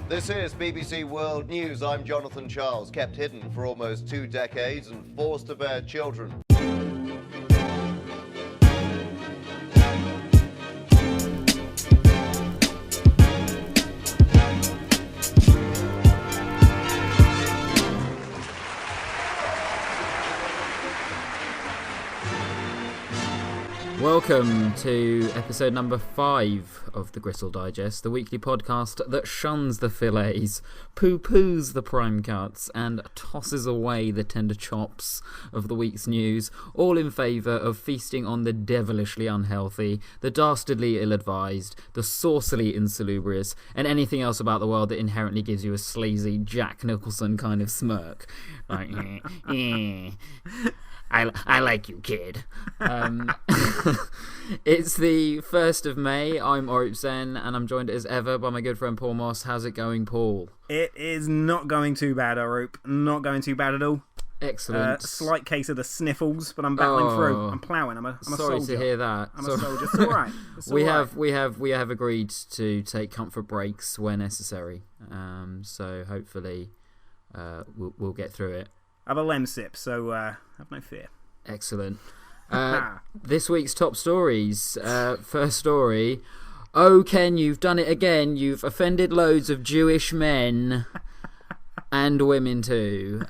This is BBC World News. I'm Jonathan Charles, kept hidden for almost 2 decades and forced to bear children. Welcome to episode number 5 of the Gristle Digest, the weekly podcast that shuns the fillets, poo-poos the prime cuts, and tosses away the tender chops of the week's news, all in favour of feasting on the devilishly unhealthy, the dastardly ill-advised, the saucily insalubrious, and anything else about the world that inherently gives you a sleazy Jack Nicholson kind of smirk. Like, I like you, kid. It's the 1st of May. I'm Orup Sen, and I'm joined as ever by my good friend Paul Moss. How's it going, Paul? It is not going too bad, Orup. Not going too bad at all. Excellent. Slight case of the sniffles, but I'm battling through. I'm ploughing. I'm a sorry soldier. to hear that. I'm a soldier. It's all right. We have agreed to take comfort breaks where necessary. So hopefully we'll get through it. I have a Lemsip, so have no fear. Excellent. This week's top stories. First story. Oh, Ken, you've done it again. You've offended loads of Jewish men and women too.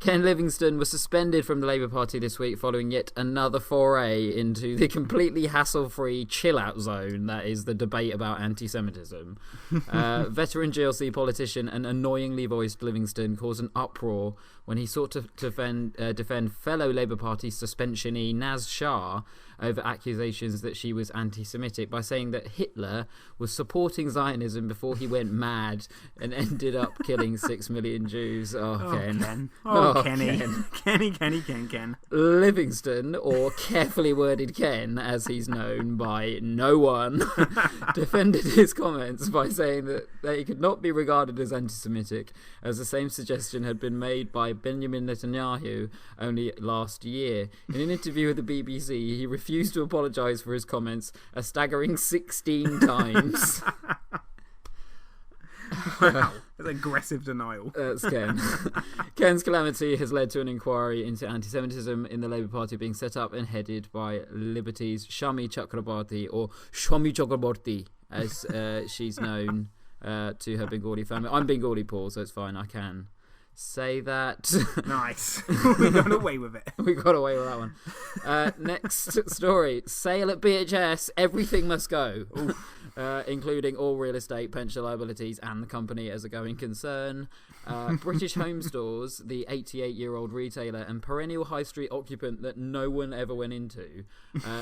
Ken Livingstone was suspended from the Labour Party this week following yet another foray into the completely hassle-free chill-out zone that is the debate about anti-Semitism. Veteran GLC politician and annoyingly voiced Livingstone caused an uproar when he sought to defend fellow Labour Party suspensionee Naz Shah over accusations that she was anti-Semitic by saying that Hitler was supporting Zionism before he went mad and ended up killing 6 million Jews. Ken. Kenny. Ken. Livingstone, or carefully worded Ken, as he's known by no one, defended his comments by saying that they could not be regarded as anti-Semitic, as the same suggestion had been made by Benjamin Netanyahu only last year. In an interview with the BBC, he refused to apologise for his comments a staggering 16 times. Wow, that's aggressive denial. That's Ken. Ken's calamity has led to an inquiry into anti-Semitism in the Labour Party being set up and headed by Liberty's Shami Chakraborty, or Shami Chakraborty, as she's known to her Bengali family. I'm Bengali, Paul, so it's fine. I can say that. Nice. We got away with it. We got away with that one. Next story. Sale at BHS. Everything must go. Including all real estate, pension liabilities, and the company as a going concern. British Home Stores, the 88-year-old retailer and perennial high street occupant that no one ever went into,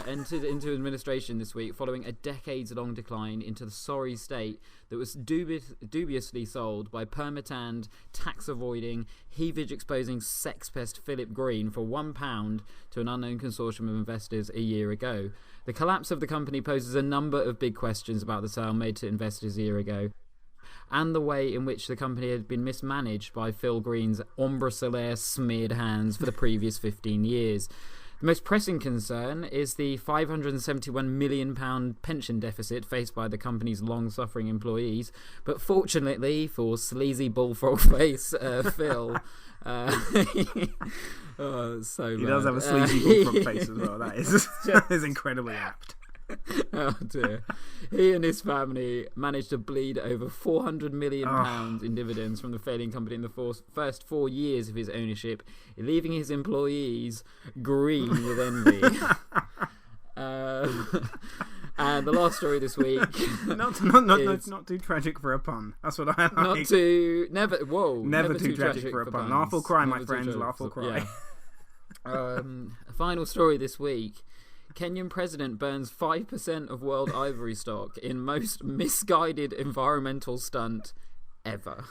entered into administration this week following a decades-long decline into the sorry state that was dubiously sold by permatanned, tax-avoiding, heavage-exposing sex pest Philip Greene for £1 to an unknown consortium of investors a year ago. The collapse of the company poses a number of big questions about the sale made to investors a year ago, and the way in which the company had been mismanaged by Phil Greene's ombre solaire smeared hands for the previous 15 years. The most pressing concern is the £571 million pension deficit faced by the company's long-suffering employees, but fortunately for sleazy bullfrog face Phil... so he does have a sleazy bullfrog face as well. That is incredibly apt. Oh dear. He and his family managed to bleed over £400 million in dividends from the failing company in the first 4 years of his ownership, leaving his employees green with envy. And the last story this week not too tragic for a pun. That's what I like. Never too tragic for a pun. Laugh or cry, my friends. Laugh or cry. Yeah. A final story this week. Kenyan president burns 5% of world ivory stock in most misguided environmental stunt ever.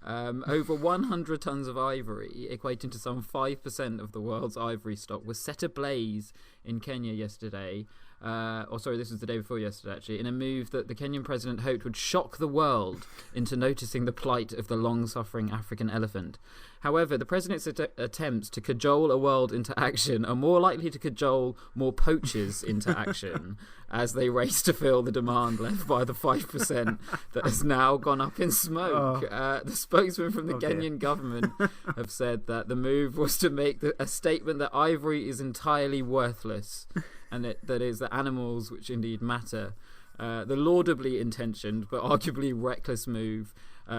Over 100 tons of ivory, equating to some 5% of the world's ivory stock, was set ablaze in Kenya yesterday. This was the day before yesterday, actually, in a move that the Kenyan president hoped would shock the world into noticing the plight of the long-suffering African elephant. However, the president's attempts to cajole a world into action are more likely to cajole more poachers into action as they race to fill the demand left by the 5% that has now gone up in smoke. The spokesman from the Kenyan government have said that the move was to make a statement that ivory is entirely worthless and that is that animals, which indeed matter. The laudably intentioned but arguably reckless move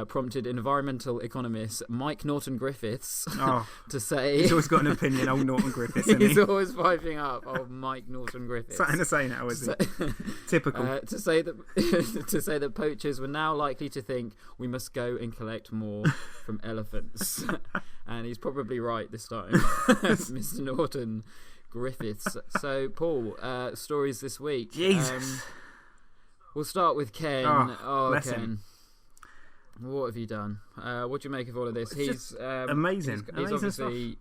prompted environmental economist Mike Norton-Griffiths to say... He's always got an opinion, old Norton-Griffiths, He's always piping up, old Mike Norton-Griffiths. Something to say now, is it? Typical. To say that poachers were now likely to think we must go and collect more from elephants. And he's probably right this time, Mr. Norton-Griffiths. So, Paul, stories this week. Jesus. We'll start with Ken. Bless Ken. him. What have you done? What do you make of all of this? He's amazing. He's amazing obviously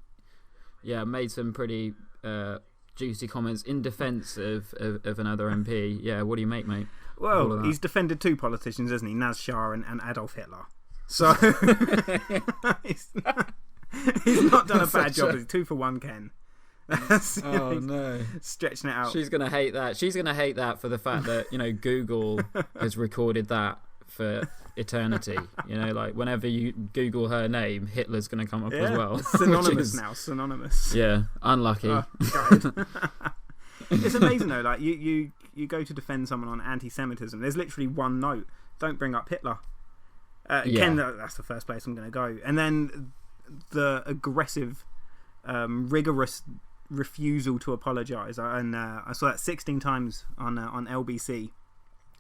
made some pretty juicy comments in defence of another MP. Yeah, what do you make, mate? Well, he's defended two politicians, hasn't he? Naz Shah and Adolf Hitler. So he's not done a bad job. It's 2 for 1, Ken. Oh no! Stretching it out. She's gonna hate that. She's gonna hate that for the fact that Google has recorded that for eternity. Like whenever you Google her name, Hitler's gonna come up as well. Synonymous now. Synonymous. Yeah, unlucky. It's amazing though. Like you go to defend someone on anti-Semitism. There's literally one note. Don't bring up Hitler. Ken, that's the first place I'm going to go. And then the aggressive, rigorous refusal to apologise. And I saw that 16 times on LBC.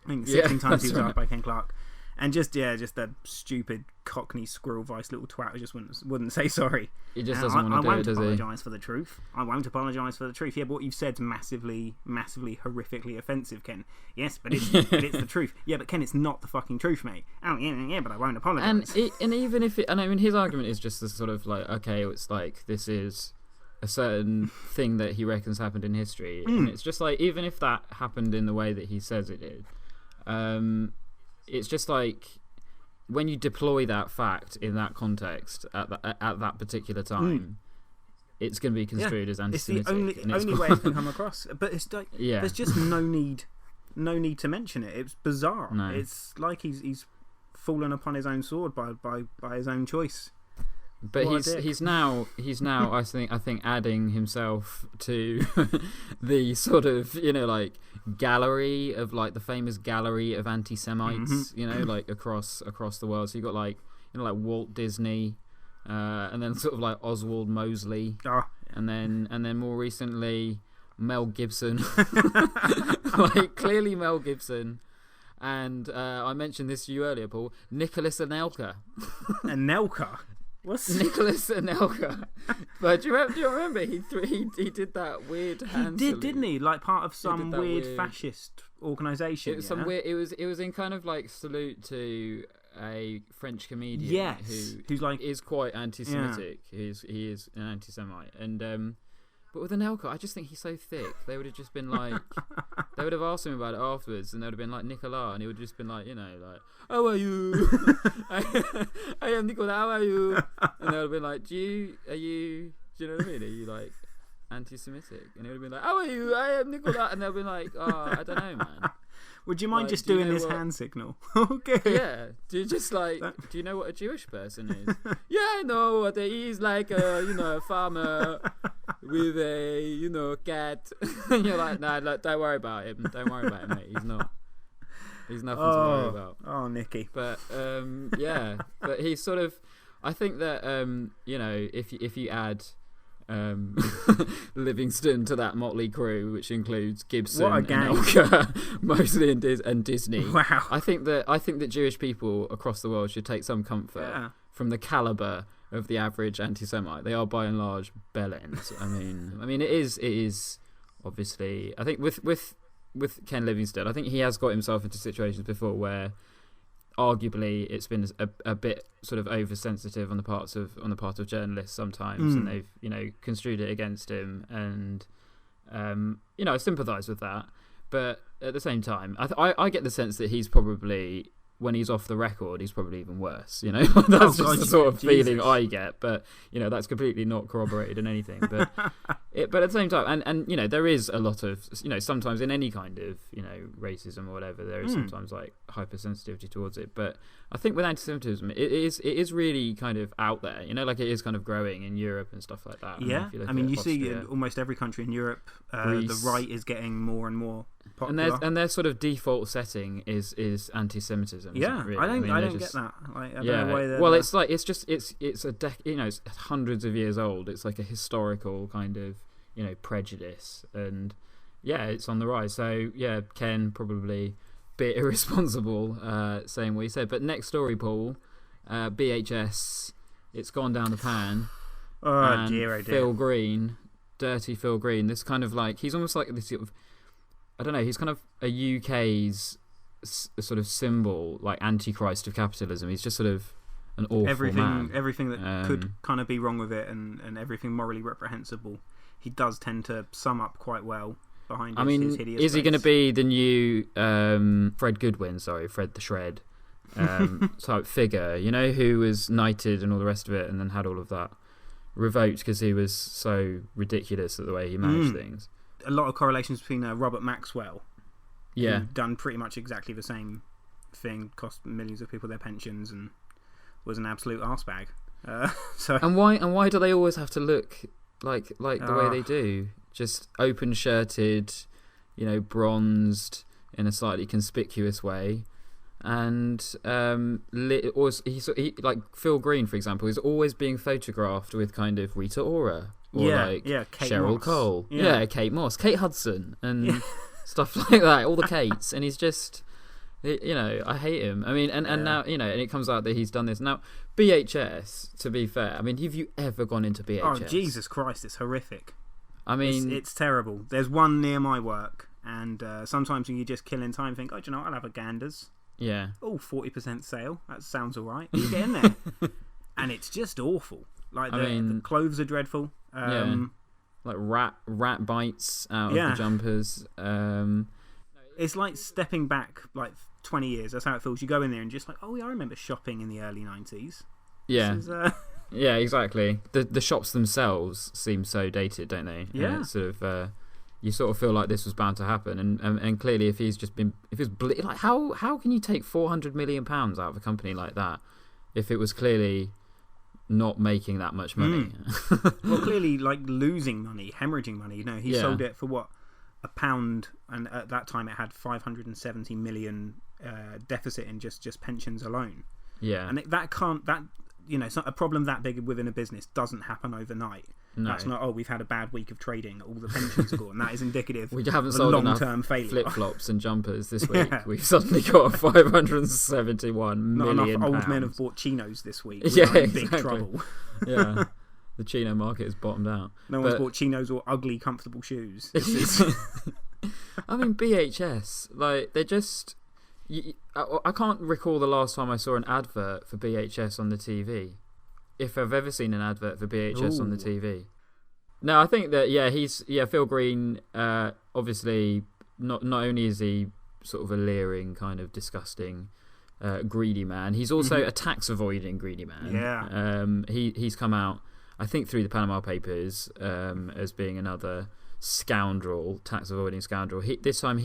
I think 16 times he was asked by Ken Clark. And just that stupid Cockney squirrel voice little twat who just wouldn't say sorry. He just doesn't want to do it, does he? I won't apologise for the truth. I won't apologise for the truth. Yeah, but what you've said's massively, massively, horrifically offensive, Ken. Yes, but it's the truth. Yeah, but Ken, it's not the fucking truth, mate. Oh, yeah, but I won't apologise. And even if his argument is just the sort of like, okay, it's like this is a certain thing that he reckons happened in history, and it's just like even if that happened in the way that he says it did, it's just like when you deploy that fact in that context at that particular time, it's going to be construed as anti-Semitic. It's the only way it can come across. But it's like there's just no need to mention it. It's bizarre. No. It's like he's fallen upon his own sword by his own choice. But he's now I think adding himself to the sort of like gallery of like the famous gallery of anti-Semites like across the world. So you got like like Walt Disney, and then sort of like Oswald Mosley, and then more recently Mel Gibson, like clearly Mel Gibson. And I mentioned this to you earlier, Paul. Nicholas Anelka. Anelka. What's Nicholas Anelka? But do you remember he did that weird hand salute? Didn't he? Like part of some weird fascist organisation. It was some weird. It was in kind of like salute to a French comedian who's like is quite anti-Semitic. Yeah. He is an anti-Semite, and but with Anelka, I just think he's so thick. They would have just been like, they would have asked him about it afterwards, and they would have been like Nicolas, and he would have just been like, like, how are you? I am Nicolas. How are you? And they would have been like, do you know what I mean? Are you like anti-Semitic? And he would have been like, how are you? I am Nicolas. And they'll be like, oh, I don't know, man. Would you mind like, just doing this hand signal? Okay. Yeah. Do you know what a Jewish person is? Yeah, I know what he is, like a farmer with a cat. And you're like, nah, don't worry about him. Don't worry about him, mate. He's not. He's nothing to worry about. Oh, Nicky. But but he's sort of. I think that if you add Livingstone to that motley crew, which includes Gibson and Elka, Mosley and Disney. Wow. I think that Jewish people across the world should take some comfort from the caliber of the average anti-Semite. They are by and large bellends. I mean, it is obviously. I think with Ken Livingstone, I think he has got himself into situations before where arguably it's been a bit sort of oversensitive on the part of journalists sometimes, and they've construed it against him, and I sympathise with that, but at the same time I get the sense that he's probably when he's off the record, he's probably even worse. That's just the sort of feeling I get. But that's completely not corroborated in anything. But at the same time, and there is a lot of sometimes in any kind of racism or whatever, there is sometimes like hypersensitivity towards it. But I think with anti-Semitism, it is really kind of out there. Like it is kind of growing in Europe and stuff like that. Yeah, you see in almost every country in Europe, the right is getting more and more popular. And their sort of default setting is anti-Semitism. Yeah, really. I don't get that. Like, I don't know why well, it's like it's it's hundreds of years old. It's like a historical kind of prejudice, and it's on the rise. So Ken probably a bit irresponsible saying what he said. But next story, Paul, BHS, it's gone down the pan. Oh dear. Phil Greene, dirty Phil Greene. This kind of like he's almost like this sort of, I don't know. He's kind of a UK's sort of symbol, like antichrist of capitalism. He's just sort of an awful man. Everything that could kind of be wrong with it, and everything morally reprehensible, he does tend to sum up quite well behind his hideous is he face. going to be the new Fred the Shred type figure, who was knighted and all the rest of it, and then had all of that revoked because he was so ridiculous at the way he managed things? A lot of correlations between Robert Maxwell, who done pretty much exactly the same thing, cost millions of people their pensions, and was an absolute arsebag. And why do they always have to look like the way they do? Just open shirted, bronzed in a slightly conspicuous way, and he like Phil Greene, for example, is always being photographed with kind of Rita Ora or Kate Cheryl Moss. Cole, Kate Moss, Kate Hudson, and stuff like that. All the Kates, and he's just. I hate him. I mean, and now, and it comes out that he's done this. Now, BHS, to be fair, I mean, have you ever gone into BHS? Oh, Jesus Christ, it's horrific. I mean... It's terrible. There's one near my work, and sometimes you just kill in time and think, oh, do you know what? I'll have a Ganders. Yeah. Oh, 40% sale. That sounds all right. You get in there. And it's just awful. Like, the clothes are dreadful. Like rat bites out of the jumpers. It's like stepping back like 20 years. That's how it feels. You go in there and just like, oh yeah, I remember shopping in the early 90s. Yeah. Yeah, exactly. The shops themselves seem so dated, don't they? Yeah. And it's sort of you sort of feel like this was bound to happen, and clearly if he's like how can you take £400 million out of a company like that if it was clearly not making that much money? Well, clearly like losing money, hemorrhaging money. He sold it for what? £1, and at that time it had 570 million deficit in just pensions alone. Yeah, and it's not a problem that big within a business doesn't happen overnight. No. That's not we've had a bad week of trading, all the pensions are gone. That is indicative we haven't of sold a long-term failure. Flip-flops and jumpers this week. We've suddenly got 571 million. Not enough old pounds. men have bought chinos this week. We're in big trouble. Yeah. The chino market has bottomed out. No one's bought chinos or ugly, comfortable shoes. I mean, BHS, like, they're just... I can't recall the last time I saw an advert for BHS on the TV. If I've ever seen an advert for BHS on the TV. No, I think that, Phil Greene, obviously, not only is he sort of a leering, kind of disgusting, greedy man, he's also a tax-avoiding greedy man. Yeah. He's come out, I think through the Panama Papers, as being another scoundrel, tax-avoiding scoundrel. This time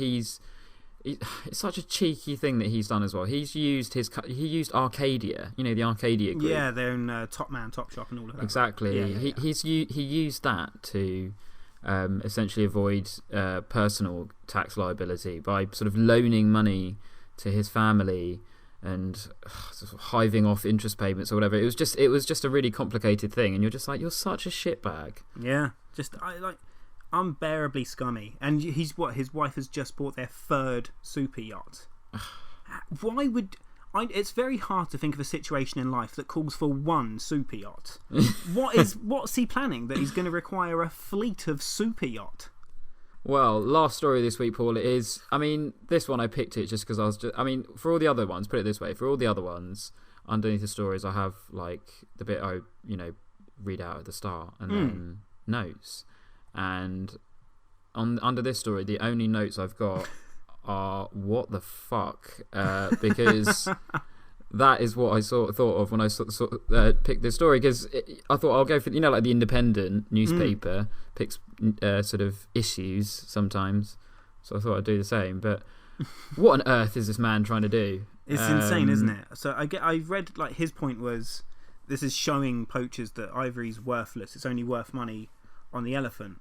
it's such a cheeky thing that he's done as well. He used Arcadia, the Arcadia group. Yeah, their own Top Man, Top Shop, and all of that. Exactly. He used that to essentially avoid personal tax liability by sort of loaning money to his family and sort of hiving off interest payments or whatever. It was just a really complicated thing, and you're just like, you're such a shitbag. Yeah, unbearably scummy. And his wife has just bought their third super yacht. Why would it's very hard to think of a situation in life that calls for one super yacht. What's he planning? That he's going to require a fleet of super yacht? Well, last story this week, Paul, is... I mean, this one I picked it just because for all the other ones, put it this way, for all the other ones, underneath the stories, I have, like, the bit I, read out at the start, and then notes. And under this story, the only notes I've got are what the fuck, because that is what I thought of when I picked this story, because I thought I'll go for, like the Independent newspaper picks sort of issues sometimes, so I thought I'd do the same. But what on earth is this man trying to do? It's insane, isn't it? So I read, like, his point was, this is showing poachers that ivory's worthless. It's only worth money on the elephant.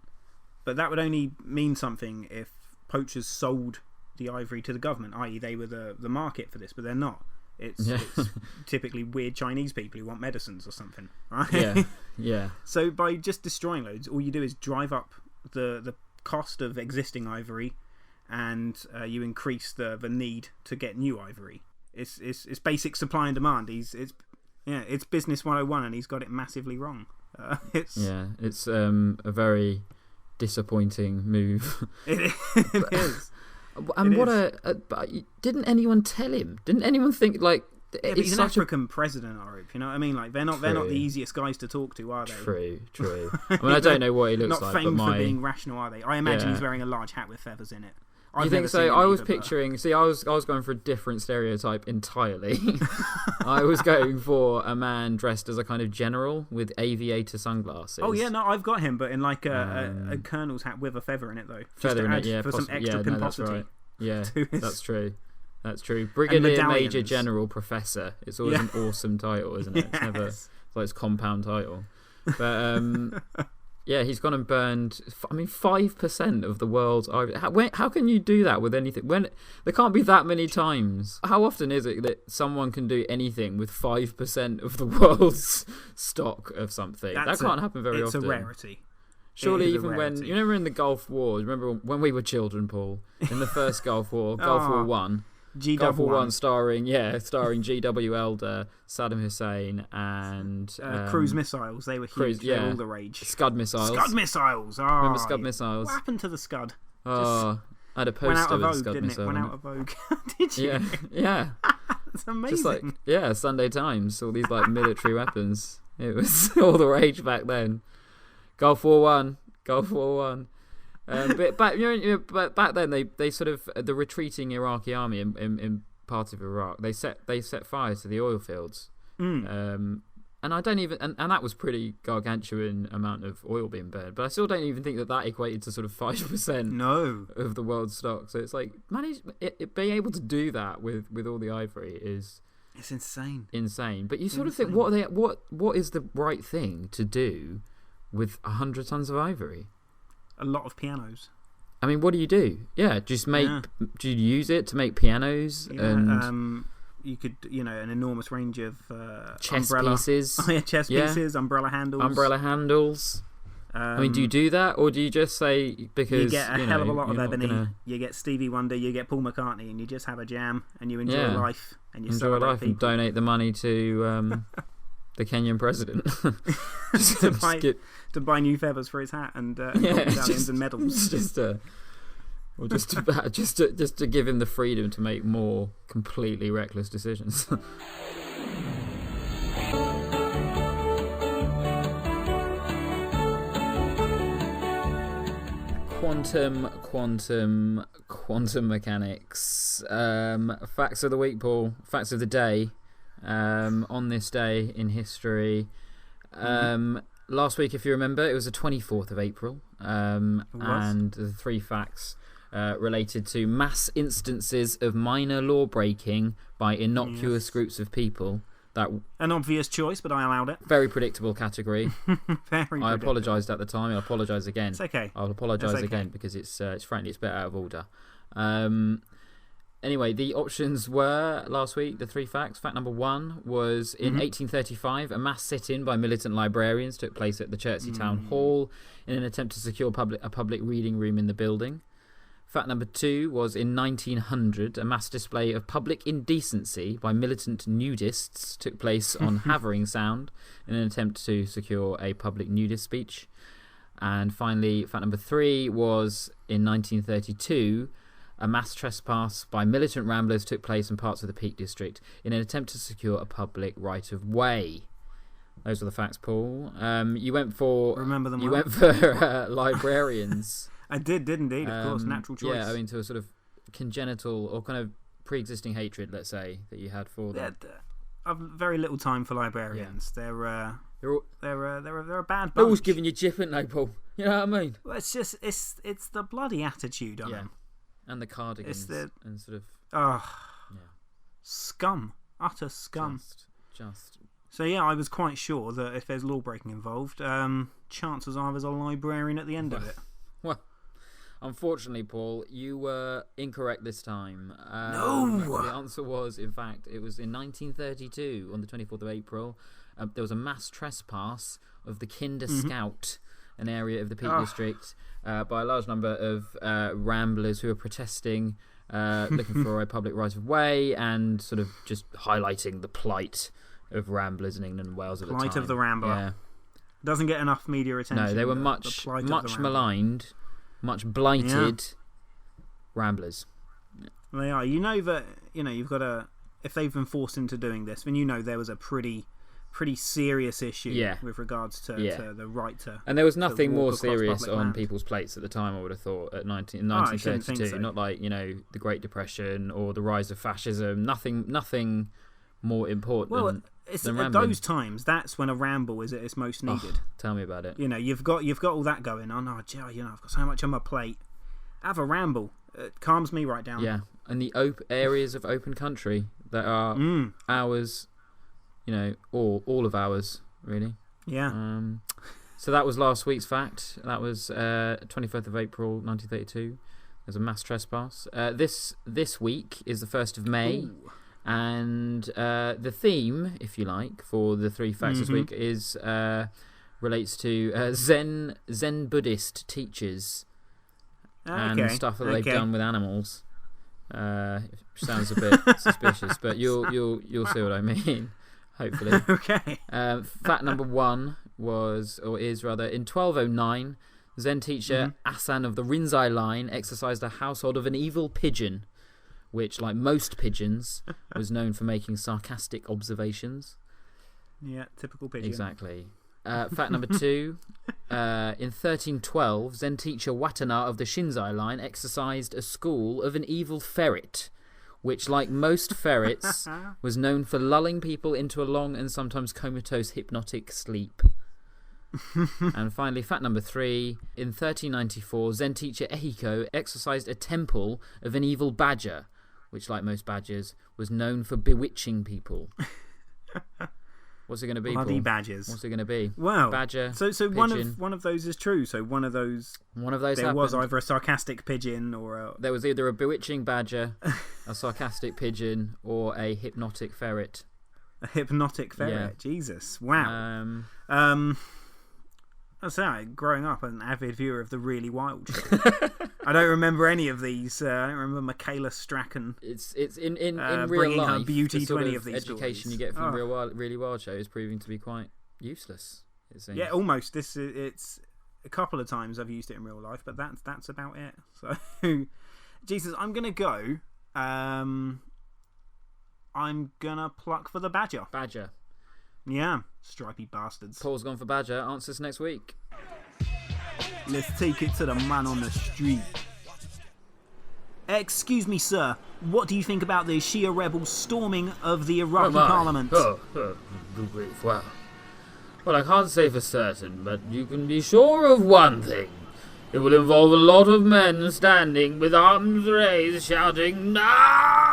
But that would only mean something if poachers sold the ivory to the government, i.e. they were the market for this, but they're not. It's typically weird Chinese people who want medicines or something, right? Yeah. So by just destroying loads, all you do is drive up the cost of existing ivory, and you increase the need to get new ivory. It's basic supply and demand. It's business 101, and he's got it massively wrong. It's a very disappointing move. It is. And but didn't anyone tell him? Didn't anyone think, like, but he's an African president, I hope. You know what I mean? Like, they're not the easiest guys to talk to, are they? True. I mean, I don't know what he looks not like. Not famed but for being rational, are they? I imagine he's wearing a large hat with feathers in it. You think so? I was picturing. See, I was going for a different stereotype entirely. I was going for a man dressed as a kind of general with aviator sunglasses. Oh yeah, no, I've got him, but in like a colonel's hat with a feather in it, though. Feather in it, yeah, for some extra pomposity. Yeah, that's true. That's true. Brigadier, Major, General, Professor. It's always an awesome title, isn't it? It's never like it's compound title. But yeah, he's gone and burned. 5% of the world's ivory. How can you do that with anything? When there can't be that many times. How often is it that someone can do anything with 5% of the world's stock of something? That can't happen very often. It's a rarity. Surely, even when you remember in the Gulf Wars, remember when we were children, Paul, in the first Gulf War, Gulf War One. Gulf War One, starring G.W. Elder, Saddam Hussein, and cruise missiles. They were huge. They were all the rage. Scud missiles. Remember Scud missiles? What happened to the Scud? I had a poster with a Scud missile. Went out of vogue. Did you? Yeah. That's amazing. Just like Sunday Times. All these like military weapons. It was all the rage back then. Gulf War One. But back then they sort of the retreating Iraqi army in parts of Iraq, they set fire to the oil fields, and I don't even and that was pretty gargantuan amount of oil being burned, but I still don't even think that equated to sort of 5% of the world's stock. So it's like being able to do that with all the ivory it's insane. But you sort of think what is the right thing to do with 100 tons of ivory? A lot of pianos. I mean, what do you do? Yeah, just make. Yeah. Do you use it to make pianos? Yeah, and you could, an enormous range of chess umbrella pieces. Chess pieces, umbrella handles. I mean, do you do that, or do you just say because you get a hell of a lot of ebony? You get Stevie Wonder, you get Paul McCartney, and you just have a jam and you enjoy life and you enjoy life and donate the money to the Kenyan president to buy new feathers for his hat and medallions and medals. Just to give him the freedom to make more completely reckless decisions. Quantum mechanics. Facts of the week, Paul. Facts of the day. On this day in history. Last week, if you remember, it was the 24th of April. And the three facts related to mass instances of minor law breaking by innocuous groups of people. An obvious choice, but I allowed it. Very predictable category. I apologised at the time. I'll apologise again. It's okay. I'll apologise again because it's frankly it's a bit out of order. Anyway, the options were last week, the three facts. Fact number one was in 1835, a mass sit-in by militant librarians took place at the Chertsey Town Hall in an attempt to secure a public reading room in the building. Fact number two was in 1900, a mass display of public indecency by militant nudists took place on Havering Sound in an attempt to secure a public nudist speech. And finally, fact number three was in 1932, a mass trespass by militant ramblers took place in parts of the Peak District in an attempt to secure a public right-of-way. Those are the facts, Paul. You went for... Remember them well. You went for librarians. I did indeed, of course. Natural choice. Yeah, I mean, to sort of congenital or kind of pre-existing hatred, let's say, that you had for them? I've very little time for librarians. Yeah. They're a bad bunch. They're always giving you jipping, though, Paul. You know what I mean? Well, it's the bloody attitude on them. And the cardigans and sort of scum, utter scum. Just. So yeah, I was quite sure that if there's law breaking involved, chances are there's a librarian at the end of it. Well, unfortunately, Paul, you were incorrect this time. No! The answer was, in fact, it was in 1932, on the 24th of April, there was a mass trespass of the Kinder Scout, an area of the Peak District, by a large number of ramblers who were protesting, looking for a public right of way, and sort of just highlighting the plight of ramblers in England and Wales at the time. Plight of the Rambler. Yeah. Doesn't get enough media attention. No, they were much maligned, much blighted ramblers. They are. You know that you've got to, if they've been forced into doing this, then there was a pretty serious issue with regards to the right to. And there was nothing more serious on land. People's plates at the time, I would have thought, in 1932. So. Not like, the Great Depression or the rise of fascism. Nothing more important than at rambling. those times, that's when a ramble is at its most needed. Tell me about it. You've got all that going on. I've got so much on my plate. Have a ramble. It calms me right down. Yeah, and the areas of open country that are ours, all of ours, really. Yeah. So that was last week's fact. That was 21st of April, 1932. There's a mass trespass. This week is the 1st of May. Ooh. And the theme, if you like, for the three facts this week relates to Zen Buddhist teachers and stuff that they've done with animals. Sounds a bit suspicious, but you'll see what I mean. Hopefully. Okay. Fact number 1 in 1209, Zen teacher Asan of the Rinzai line exercised a household of an evil pigeon, which, like most pigeons, was known for making sarcastic observations. Yeah, typical pigeon. Exactly. Fact number 2, in 1312, Zen teacher Watana of the Shinzai line exercised a school of an evil ferret, which, like most ferrets, was known for lulling people into a long and sometimes comatose hypnotic sleep. And finally, fact number 3, in 1394, Zen teacher Ehiko exercised a temple of an evil badger, which, like most badgers, was known for bewitching people. What's it going to be, Bloody Paul? badgers. What's it going to be? Well, badger, so pigeon. one of those is true. So one of those there happened. was either a sarcastic pigeon or there was either a bewitching badger, a sarcastic pigeon, or a hypnotic ferret. A hypnotic ferret. Yeah. Jesus, wow. I say, growing up, an avid viewer of the Really Wild show. I don't remember any of these. I don't remember Michaela Strachan. It's in real bringing life. her beauty the to any sort of these education stories. you get from the Really Wild show is proving to be quite useless. It seems. Yeah, almost. It's a couple of times I've used it in real life, but that's about it. So, Jesus, I'm gonna go. I'm gonna pluck for the badger. Badger. Yeah, stripy bastards. Paul's gone for badger. Answers next week. Let's take it to the man on the street. Excuse me, sir. What do you think about the Shia rebels storming of the Iraqi parliament? Well, I can't say for certain, but you can be sure of one thing. It will involve a lot of men standing with arms raised, shouting, "Nah!"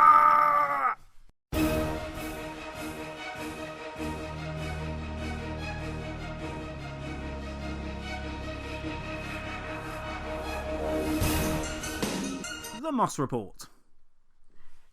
The Moss Report.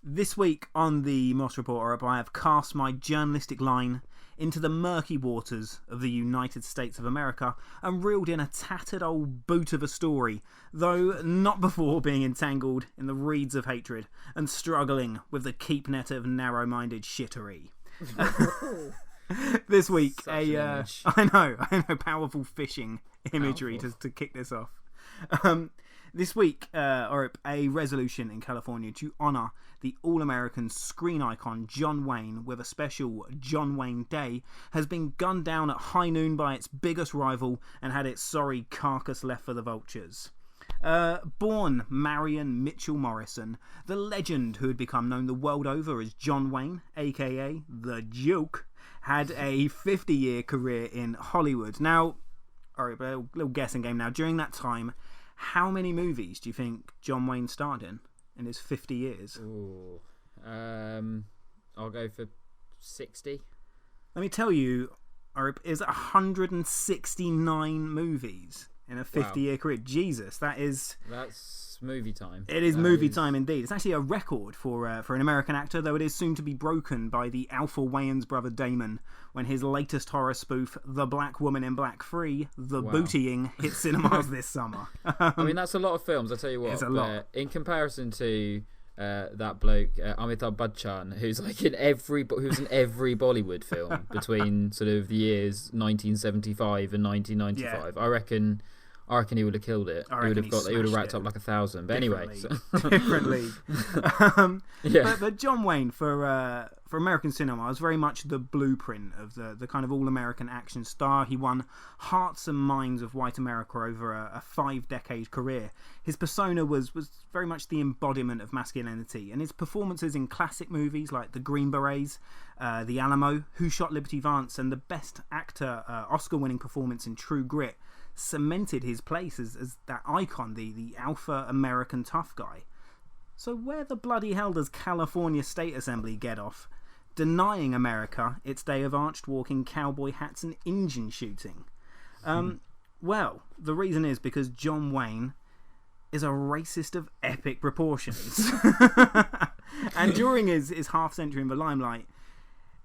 This week on the Moss Report, I have cast my journalistic line into the murky waters of the United States of America and reeled in a tattered old boot of a story, though not before being entangled in the reeds of hatred and struggling with the keep net of narrow-minded shittery. This week, I know, powerful fishing imagery to kick this off. This week, a resolution in California to honour the all-American screen icon John Wayne with a special John Wayne Day has been gunned down at high noon by its biggest rival and had its sorry carcass left for the vultures. Born Marion Mitchell Morrison, the legend who had become known the world over as John Wayne, aka The Joke, had a 50-year career in Hollywood. Now, all right, a little guessing game now. During that time, how many movies do you think John Wayne starred in his 50 years? Ooh. I'll go for 60. Let me tell you, is 169 movies in a 50-year career. Jesus, that's movie time. It is movie time indeed. It's actually a record for an American actor, though it is soon to be broken by the Alpha Wayans brother Damon when his latest horror spoof, The Black Woman in Black 3, The Bootying, hit cinemas this summer. I mean, that's a lot of films, I'll tell you what. It's a lot. In comparison to that bloke, Amitabh Bachchan, who's in every Bollywood film between sort of the years 1975 and 1995. Yeah. I reckon he would have killed it. He would have racked up like 1,000. But anyway, differently. But John Wayne for American cinema was very much the blueprint of the kind of all-American action star. He won hearts and minds of white America over a 5-decade career. His persona was very much the embodiment of masculinity, and his performances in classic movies like The Green Berets, The Alamo, Who Shot Liberty Valance, and the Best Actor Oscar-winning performance in True Grit cemented his place as that icon, the alpha American tough guy. So where the bloody hell does California State Assembly get off denying America its day of arched walking cowboy hats and Injun shooting? Well, the reason is because John Wayne is a racist of epic proportions. And during his half-century in the limelight,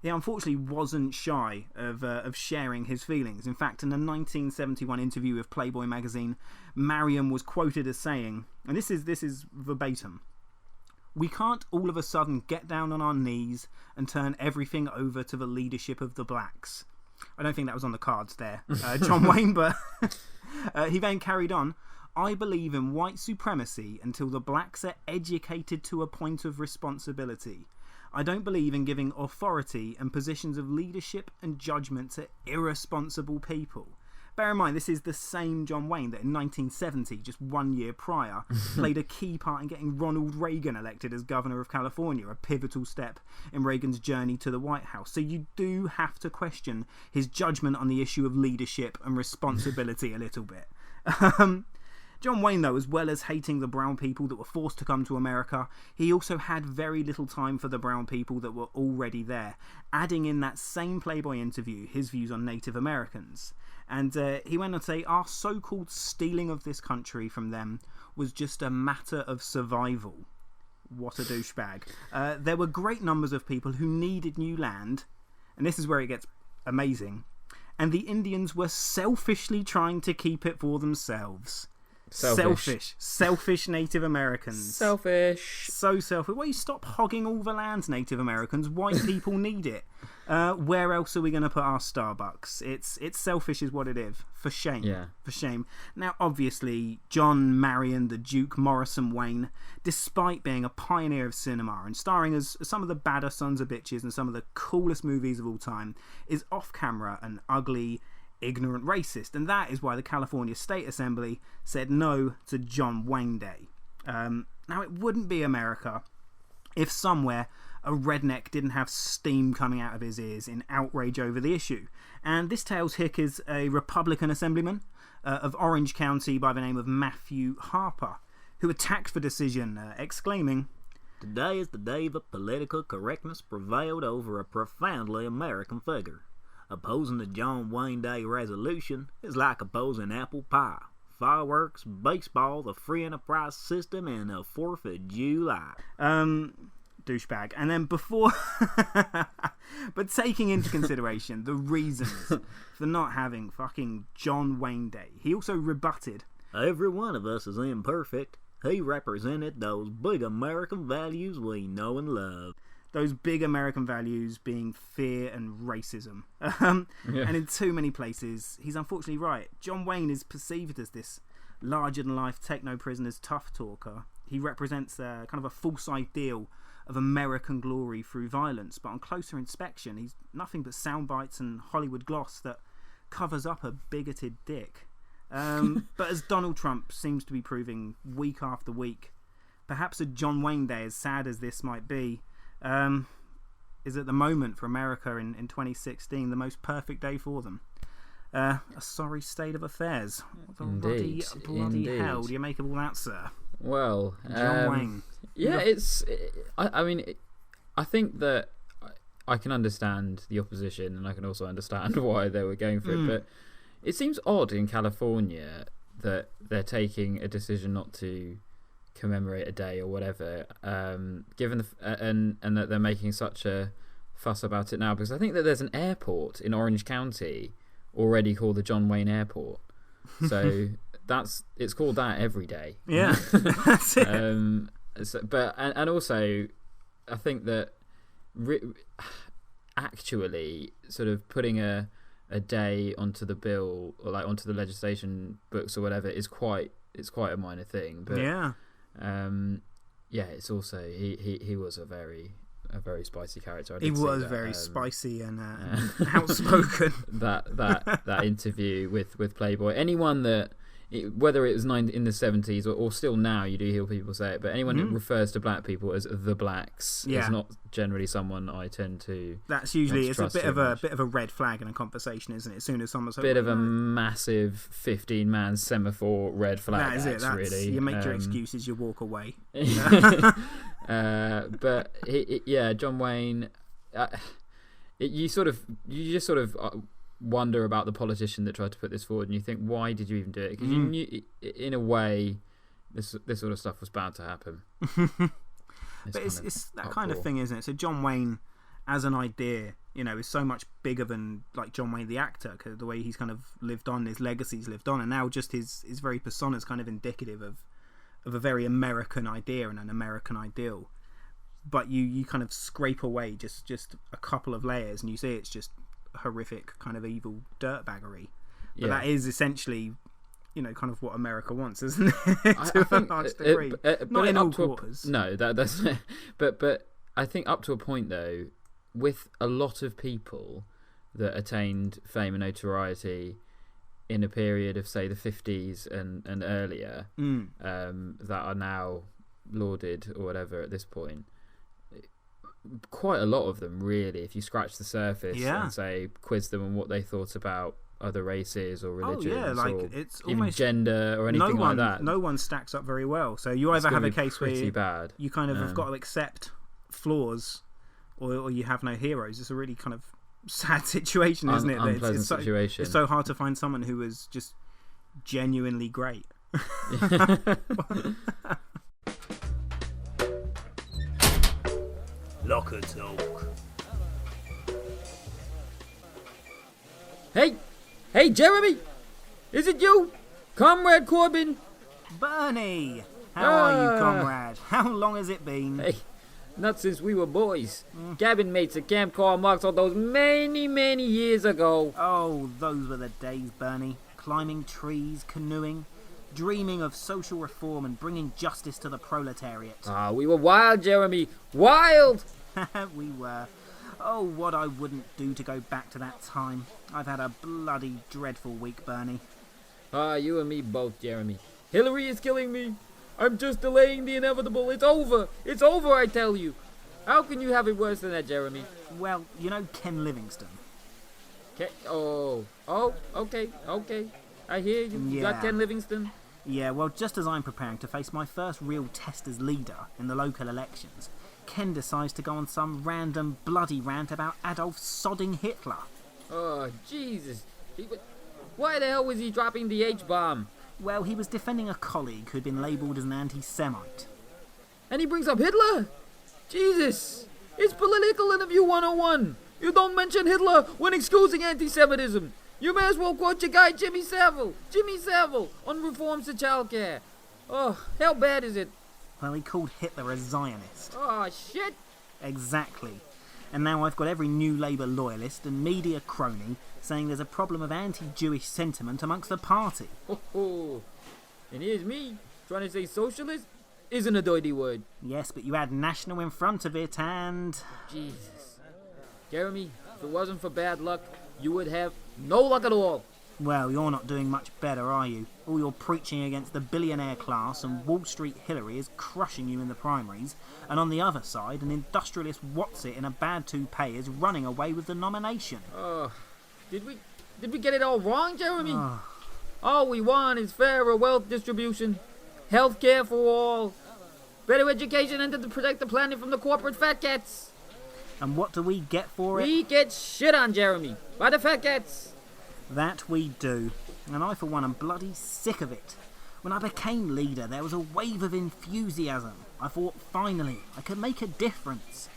he unfortunately wasn't shy of sharing his feelings. In fact, in a 1971 interview with Playboy magazine, Marion was quoted as saying, and this is verbatim, "We can't all of a sudden get down on our knees and turn everything over to the leadership of the blacks." I don't think that was on the cards there, John Wayne, but he then carried on. "I believe in white supremacy until the blacks are educated to a point of responsibility. I don't believe in giving authority and positions of leadership and judgment to irresponsible people." Bear in mind, this is the same John Wayne that in 1970, just 1 year prior, played a key part in getting Ronald Reagan elected as governor of California, a pivotal step in Reagan's journey to the White House. So you do have to question his judgment on the issue of leadership and responsibility a little bit. John Wayne, though, as well as hating the brown people that were forced to come to America, he also had very little time for the brown people that were already there, adding in that same Playboy interview his views on Native Americans. And he went on to say, "Our so-called stealing of this country from them was just a matter of survival." What a douchebag. There were great numbers of people who needed new land, and this is where it gets amazing, and the Indians were selfishly trying to keep it for themselves. Selfish Native Americans. Selfish. So selfish. Why you stop hogging all the lands, Native Americans? White people need it. Where else are we going to put our Starbucks? It's selfish is what it is. For shame. Yeah. For shame. Now, obviously, John Marion, the Duke Morrison Wayne, despite being a pioneer of cinema and starring as some of the badder sons of bitches and some of the coolest movies of all time, is off camera an ugly, ignorant racist, and that is why the California State Assembly said no to John Wayne Day. Now, it wouldn't be America if somewhere a redneck didn't have steam coming out of his ears in outrage over the issue. And this tale's hick is a Republican assemblyman of Orange County by the name of Matthew Harper, who attacked the decision, exclaiming, "Today is the day that political correctness prevailed over a profoundly American figure. Opposing the John Wayne Day resolution is like opposing apple pie, fireworks, baseball, the free enterprise system, and the 4th of July." Douchebag. And then before... but taking into consideration the reasons for not having fucking John Wayne Day, he also rebutted, "Every one of us is imperfect. He represented those big American values we know and love." Those big American values being fear and racism. And in too many places, he's unfortunately right. John Wayne is perceived as this larger-than-life techno-prisoner's tough talker. He represents kind of a false ideal of American glory through violence, but on closer inspection, he's nothing but sound bites and Hollywood gloss that covers up a bigoted dick. But as Donald Trump seems to be proving week after week, perhaps a John Wayne Day, as sad as this might be, is at the moment for America in 2016 the most perfect day for them. A sorry state of affairs. What the bloody hell do you make of all that, sir? Well, John Wayne. Yeah, I think that I can understand the opposition, and I can also understand why they were going for it. But it seems odd in California that they're taking a decision not to commemorate a day or whatever, given and that they're making such a fuss about it now, because I think that there's an airport in Orange County already called the John Wayne Airport, so it's called that every day. Yeah, that's it. But also, I think that actually sort of putting a day onto the bill or like onto the legislation books or whatever is quite a minor thing. But it's also he was a very spicy character. He was very spicy and outspoken. that interview with Playboy. Anyone that, whether it was in the 70s or still now, you do hear people say it, but anyone who refers to black people as the blacks is not generally someone I tend to. That's usually it's a bit of a red flag in a conversation, isn't it? As soon as someone's bit of a massive 15-man semaphore red flag. That is it. That's, really. You make your excuses, you walk away. But John Wayne. You just sort of wonder about the politician that tried to put this forward, and you think, why did you even do it? Because you knew, in a way, this sort of stuff was bound to happen. But it's that kind of thing, isn't it? So John Wayne, as an idea, is so much bigger than like John Wayne the actor, because the way he's kind of lived on, his legacy's lived on, and now just his very persona is kind of indicative of a very American idea and an American ideal. But you kind of scrape away just a couple of layers, and you see it's just horrific kind of evil dirtbaggery. But that is essentially kind of what America wants, isn't it? To a large degree. Not in all quarters. No, that's but I think up to a point though, with a lot of people that attained fame and notoriety in a period of say the 50s and earlier, that are now lauded or whatever at this point, quite a lot of them, really, if you scratch the surface and say quiz them on what they thought about other races or religions, or it's even almost gender or anything like that. No one stacks up very well. So you either have a case where you kind of have got to accept flaws, or you have no heroes. It's a really kind of sad situation, isn't it? Unpleasant situation. It's so hard to find someone who is just genuinely great. Locker talk. Hey, Jeremy! Is it you? Comrade Corbyn? Bernie! How are you, comrade? How long has it been? Hey, not since we were boys. Cabin mates at Camp Karl Marx all those many, many years ago. Oh, those were the days, Bernie. Climbing trees, canoeing, dreaming of social reform and bringing justice to the proletariat. We were wild, Jeremy. Wild! We were. Oh, what I wouldn't do to go back to that time. I've had a bloody dreadful week, Bernie. You and me both, Jeremy. Hillary is killing me. I'm just delaying the inevitable. It's over. It's over, I tell you. How can you have it worse than that, Jeremy? Well, you know Ken Livingstone. Okay. I hear you. You got Ken Livingstone? Yeah, well, just as I'm preparing to face my first real test as leader in the local elections, Ken decides to go on some random bloody rant about Adolf sodding Hitler. Oh, Jesus. Why the hell was he dropping the H-bomb? Well, he was defending a colleague who'd been labelled as an anti-Semite. And he brings up Hitler? Jesus! It's political interview 101. You don't mention Hitler when excusing anti-Semitism. You may as well quote your guy Jimmy Savile on reforms to childcare. Oh, how bad is it? Well, he called Hitler a Zionist. Oh, shit! Exactly. And now I've got every new Labour loyalist and media crony saying there's a problem of anti-Jewish sentiment amongst the party. Oh. And here's me trying to say socialist isn't a dirty word. Yes, but you add national in front of it and... Jesus. Jeremy, if it wasn't for bad luck, you would have no luck at all. Well, you're not doing much better, are you? All your preaching against the billionaire class and Wall Street Hillary is crushing you in the primaries, and on the other side, an industrialist what's-it in a bad toupee is running away with the nomination. Did we get it all wrong, Jeremy? All we want is fairer wealth distribution, health care for all, better education, and to protect the planet from the corporate fat cats. And what do we get for it? We get shit on, Jeremy, by the fat cats. That we do. And I, for one, am bloody sick of it. When I became leader, there was a wave of enthusiasm. I thought, finally, I could make a difference.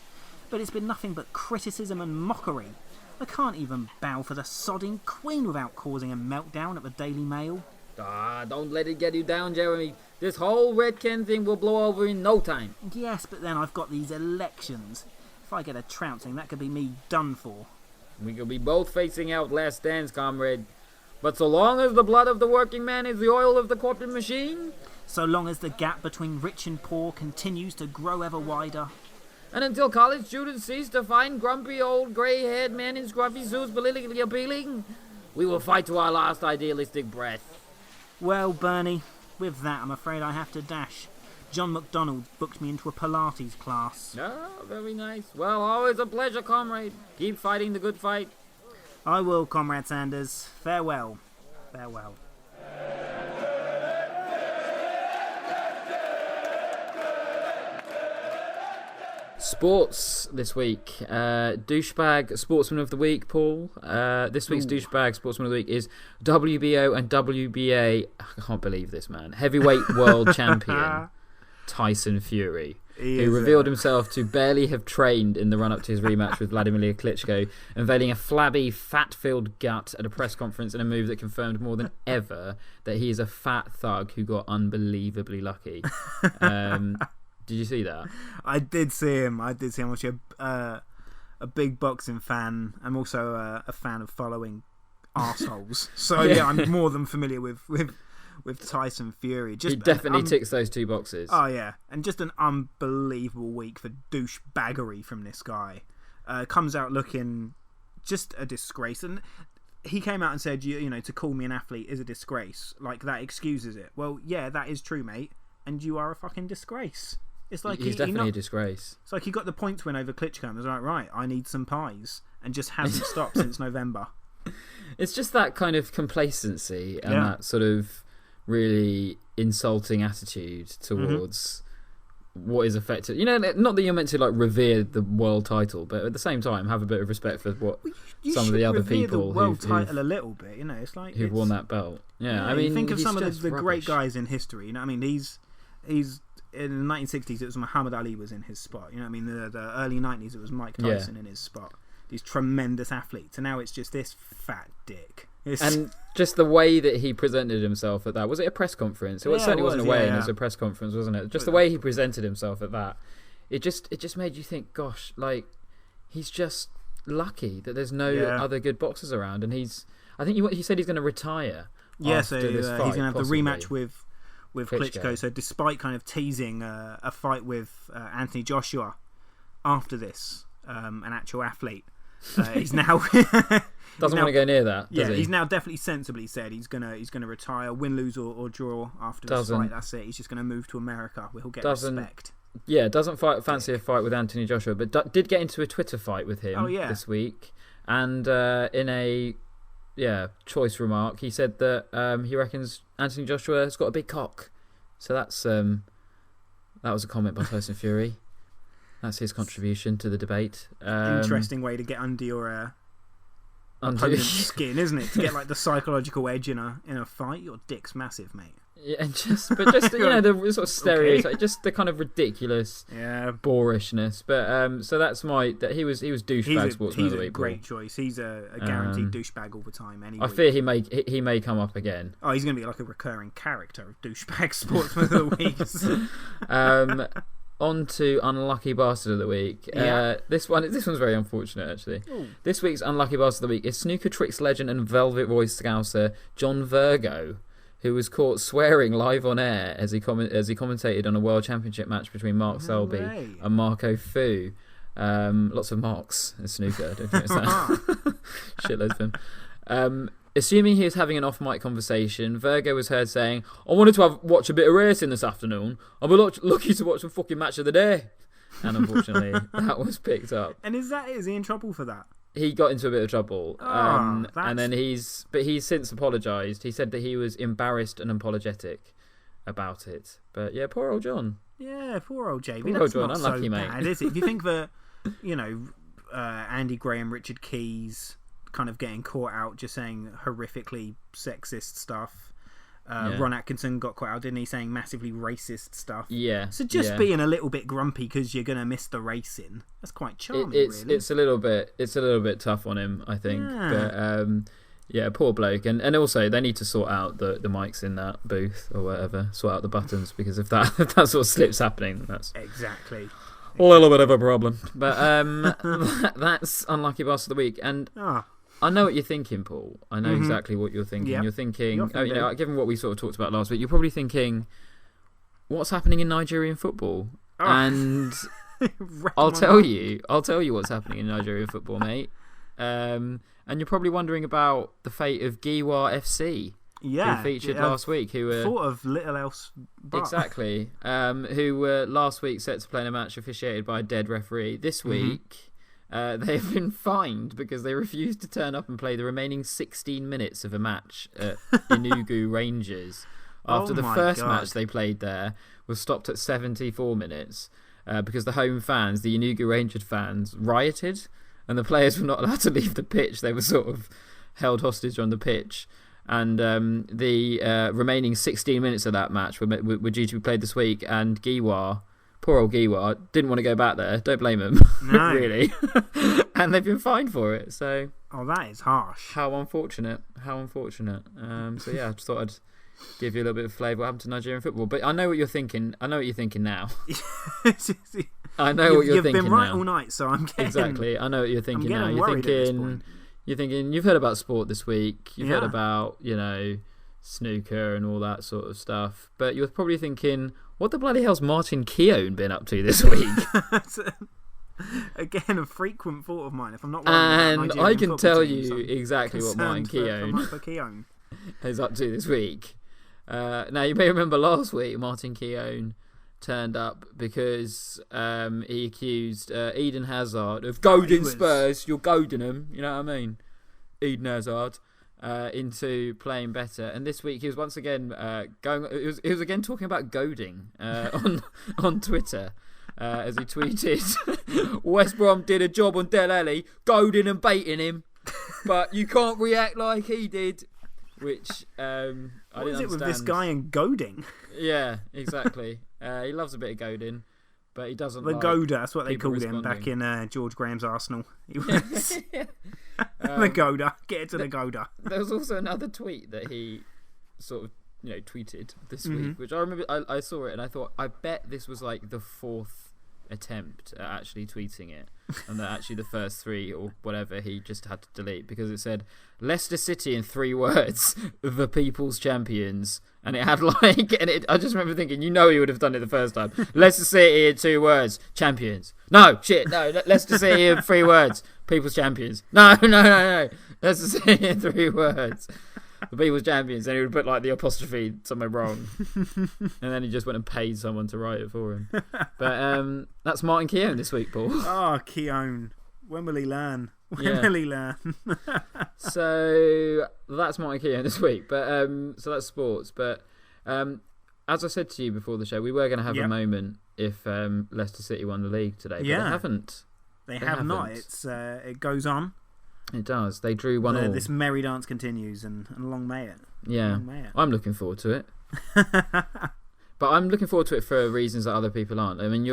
But it's been nothing but criticism and mockery. I can't even bow for the sodding Queen without causing a meltdown at the Daily Mail. Don't let it get you down, Jeremy. This whole Red Ken thing will blow over in no time. Yes, but then I've got these elections. If I get a trouncing, that could be me done for. We could be both facing out last stands, comrade. But so long as the blood of the working man is the oil of the corporate machine... So long as the gap between rich and poor continues to grow ever wider... And until college students cease to find grumpy old grey-haired men in scruffy suits politically appealing, we will fight to our last idealistic breath. Well, Bernie, with that I'm afraid I have to dash. John McDonald booked me into a Pilates class. Very nice. Well, always a pleasure, comrade. Keep fighting the good fight. I will, Comrade Sanders. Farewell. Farewell. Sports this week. Douchebag Sportsman of the Week, Paul. This week's Douchebag Sportsman of the Week is WBO and WBA. I can't believe this, man. Heavyweight world champion Tyson Fury, who revealed himself to barely have trained in the run-up to his rematch with Vladimir Klitschko, unveiling a flabby, fat-filled gut at a press conference in a move that confirmed more than ever that he is a fat thug who got unbelievably lucky. Did you see that? I did see him. I'm actually a big boxing fan. I'm also a fan of following arseholes. So yeah, I'm more than familiar with Tyson Fury. He definitely ticks those two boxes. Oh yeah, and just an unbelievable week for douchebaggery from this guy. Comes out looking just a disgrace, and he came out and said, you know, to call me an athlete is a disgrace. Like, that excuses it. Well, yeah, that is true, mate, and you are a fucking disgrace. It's like he's definitely a disgrace. It's like he got the points win over Klitschko and was like, right, I need some pies, and just hasn't stopped since November. It's just that kind of complacency and that sort of really insulting attitude towards what is effective. You know, not that you're meant to like revere the world title, but at the same time have a bit of respect for what some of the other people the world title a little bit. You know, it's like who've won that belt. Yeah, I mean, think of some of the rubbish. great guys in history. You know, what I mean, he's in the 1960s. It was Muhammad Ali was in his spot. You know, what I mean, the early 90s it was Mike Tyson in his spot. These tremendous athletes, and now it's just this fat dick. And just the way that he presented himself at that. Was it a press conference? It certainly wasn't a weigh-in, it was a press conference, wasn't it? Just the way he presented himself at that. It just made you think, gosh, like, he's just lucky that there's no other good boxers around. And I think he said he's going to retire. Yeah, so this fight, he's going to have possibly. the rematch with Klitschko. So despite kind of teasing a fight with Anthony Joshua after this, an actual athlete, he's now doesn't want to go near that. Does he? He's now definitely sensibly said he's gonna retire, win, lose or draw after this fight. That's it. He's just gonna move to America. He'll get respect. Yeah, doesn't fancy a fight with Anthony Joshua, but did get into a Twitter fight with him this week, and in a choice remark, he said that he reckons Anthony Joshua has got a big cock. So that's that was a comment by Tyson Fury. That's his contribution to the debate. Interesting way to get under your opponent's skin, isn't it? To get like the psychological edge in a fight. Your dick's massive, mate. Yeah, and just you know, the sort of stereotype, just the kind of ridiculous boorishness. But so that's he was douchebag sportsman of the week. He's a great choice. He's a guaranteed douchebag all the time. Anyway, I fear he may come up again. Oh, he's going to be like a recurring character of douchebag sportsman of the week. On to Unlucky Bastard of the Week. This one's very unfortunate, actually. Ooh. This week's Unlucky Bastard of the Week is snooker tricks legend and velvet voice scouser John Virgo, who was caught swearing live on air as he commentated on a World Championship match between Mark Selby and Marco Fu. Lots of marks in snooker, don't you notice that? Shitloads of them. assuming he was having an off-mic conversation, Virgo was heard saying, "I wanted to watch a bit of racing this afternoon. I'll be lucky to watch the fucking match of the day." And unfortunately, that was picked up. And is he in trouble for that? He got into a bit of trouble, Oh, and then he's since apologised. He said that he was embarrassed and apologetic about it. But yeah, poor old John. Yeah, poor old JB. Poor That's old John, not unlucky, so mate. bad, is it? If you think that, Andy Graham, Richard Keys, kind of getting caught out just saying horrifically sexist stuff. Ron Atkinson got caught out, didn't he, saying massively racist stuff? Yeah. So just being a little bit grumpy because you're going to miss the racing, that's quite charming, It's really. a little bit tough on him, I think. Yeah. But poor bloke. And also they need to sort out the mics in that booth or whatever, sort out the buttons, because if that sort of slip's happening, then that's Exactly. a little bit of a problem. But that's Unlucky Bastard of the Week. And I know what you're thinking, Paul. I know exactly what you're thinking. Yep. You're thinking, You often do. given what we sort of talked about last week, you're probably thinking, what's happening in Nigerian football? Oh. And I'll tell you what's happening in Nigerian football, mate. And you're probably wondering about the fate of Giwa FC, who featured last week, who were thought of little else but. exactly, who were last week set to play in a match officiated by a dead referee. This week, they have been fined because they refused to turn up and play the remaining 16 minutes of a match at Enugu Rangers after the first match they played there was stopped at 74 minutes because the home fans, the Enugu Rangers fans, rioted and the players were not allowed to leave the pitch. They were sort of held hostage on the pitch. And the remaining 16 minutes of that match were due to be played this week, and Giwa, poor old Giwa, didn't want to go back there. Don't blame him, No. really. And they've been fined for it. So that is harsh. how unfortunate. So yeah, I just thought I'd give you a little bit of flavour what happened to Nigerian football. But I know what you're thinking. I know what you're thinking now. I know what you're thinking now. You've been right all night, so I'm getting... Exactly. I know what you're thinking now. I'm You're worried at this thinking... point. You're thinking, you've heard about sport this week, you've heard Yeah. about, snooker and all that sort of stuff, but you're probably thinking, what the bloody hell's Martin Keown been up to this week? Again, a frequent thought of mine, if I'm not worried And about Nigerian I can football tell teams, you I'm exactly what Martin concerned Keown for Keown. is up to this week. Now, you may remember last week, Martin Keown turned up because he accused Eden Hazard of goading Spurs. You're goading them, you know what I mean? Eden Hazard into playing better, and this week he was once again he was again talking about goading on Twitter as he tweeted, "West Brom did a job on Del Alli, goading and baiting him, but you can't react like he did." Which I didn't understand. With this guy and goading? Yeah, exactly. He loves a bit of goading, but he doesn't. The like goader, that's what they people called him back in George Graham's Arsenal. He was the goader. Get it to the goader. There was also another tweet that he sort of tweeted this week, which I remember. I saw it and I thought, I bet this was like the fourth attempt at actually tweeting it, and that actually the first three or whatever he just had to delete, because it said Leicester City in 3 words, the people's champions, and it had I just remember thinking, he would have done it the first time. Leicester City in 2 words, champions. No, Leicester City in 3 words, people's champions. No. Leicester City in 3 words, the people's champions. And he would put like the apostrophe somewhere wrong, and then he just went and paid someone to write it for him. But that's Martin Keown this week, Paul. Oh, Keown. When will he learn? So that's Martin Keown this week. But so that's sports. But as I said to you before the show, we were going to have a moment if Leicester City won the league today. But they haven't. They have not. It goes on. It does. They drew 1-1. This merry dance continues, and long may it. Yeah, Long may it. I'm looking forward to it. But I'm looking forward to it for reasons that other people aren't. I mean,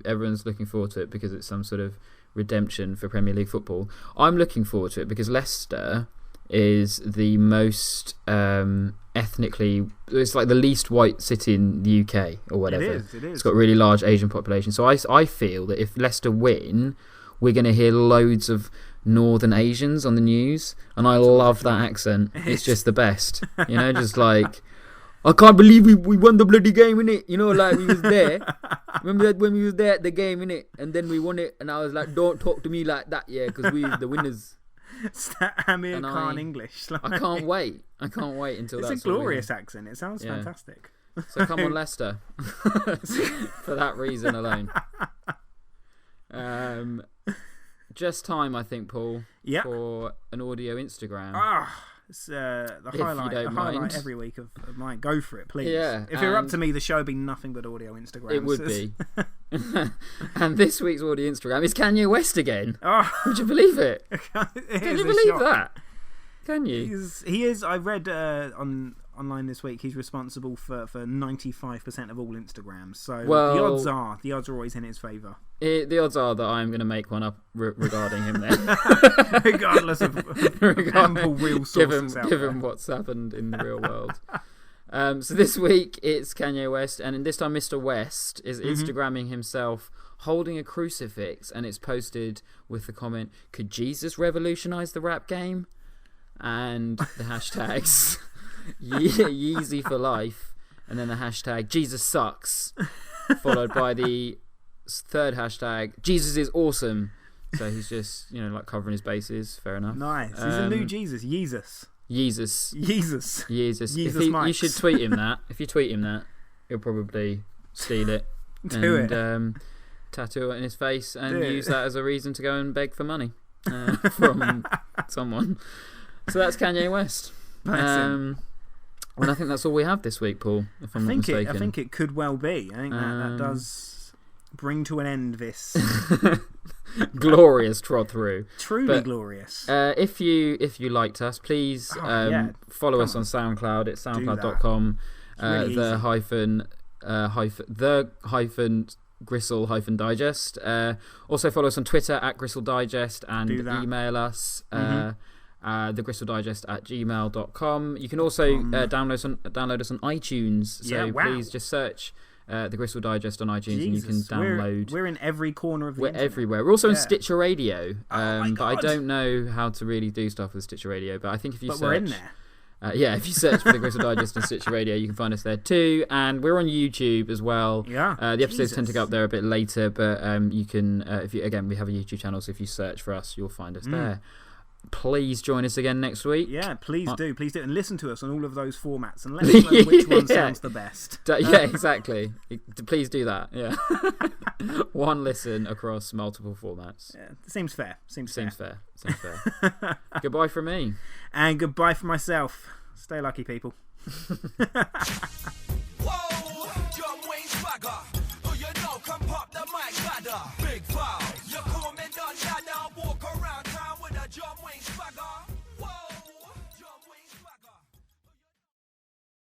everyone's looking forward to it because it's some sort of redemption for Premier League football. I'm looking forward to it because Leicester is the most ethnically, it's like the least white city in the UK or whatever. It is. It's got a really large Asian population. So I feel that if Leicester win, we're going to hear loads of Northern Asians on the news, and I love that accent. It's just the best. Just like, I can't believe we won the bloody game, innit? Like we was there. Remember that when we was there at the game, innit? And then we won it, and I was like, don't talk to me like that, yeah, because we the winners. Amir And Khan English. Like, I can't wait. I can't wait until it's that's a glorious accent. It sounds fantastic. So come on, Leicester, for that reason alone. Just time, I think, Paul, for an audio Instagram. It's the If highlight, you don't highlight mind. every week of mine. Go for it, please. Yeah, if you're up to me, the show would be nothing but audio Instagram. It would be. And this week's audio Instagram is Kanye West again. Would you believe it? Can you believe that? Can you? He is. I read online this week. He's responsible for 95% of all Instagrams. So the odds are always in his favour. The odds are that I'm going to make one up regarding him then. Regardless of ample real sources given what's happened in the real world. So this week it's Kanye West, and this time Mr. West is Instagramming himself holding a crucifix, and it's posted with the comment, "Could Jesus revolutionise the rap game?" And the hashtags Yeezy for life, and then the hashtag Jesus sucks, followed by the third hashtag Jesus is awesome. So he's just like covering his bases. Fair enough. Nice. He's a new Jesus. Jesus. You should tweet him that. If you tweet him that, he'll probably steal it and tattoo it in his face and use that as a reason to go and beg for money from someone. So that's Kanye West. And I think that's all we have this week, Paul, if I'm not mistaken. I think it could well be. I think that does bring to an end this glorious trot through. Truly glorious. If you liked us, please follow us on SoundCloud. It's soundcloud.com. Really the Gristle Digest. Also follow us on Twitter at Gristle Digest, and email us thegrizzledigest@gmail.com. You can also download us on iTunes. So please just search the Gristle Digest on iTunes, and you can download. We're in every corner of the internet. Everywhere. We're also in Stitcher Radio, but I don't know how to really do stuff with Stitcher Radio. But I think if you search, we're in there. If you search for the Gristle Digest and Stitcher Radio, you can find us there too. And we're on YouTube as well. Yeah. The episodes tend to go up there a bit later, but you can. We have a YouTube channel, so if you search for us, you'll find us there. Please join us again next week. Yeah, please do, and listen to us on all of those formats, and let us know which one sounds the best. Exactly. Please do that. Yeah, one listen across multiple formats. Yeah, seems fair. Seems fair. Goodbye from me, and goodbye from myself. Stay lucky, people. Whoa, John Wayne swagger. Who you know? Come pop the mic, ladder. Big file.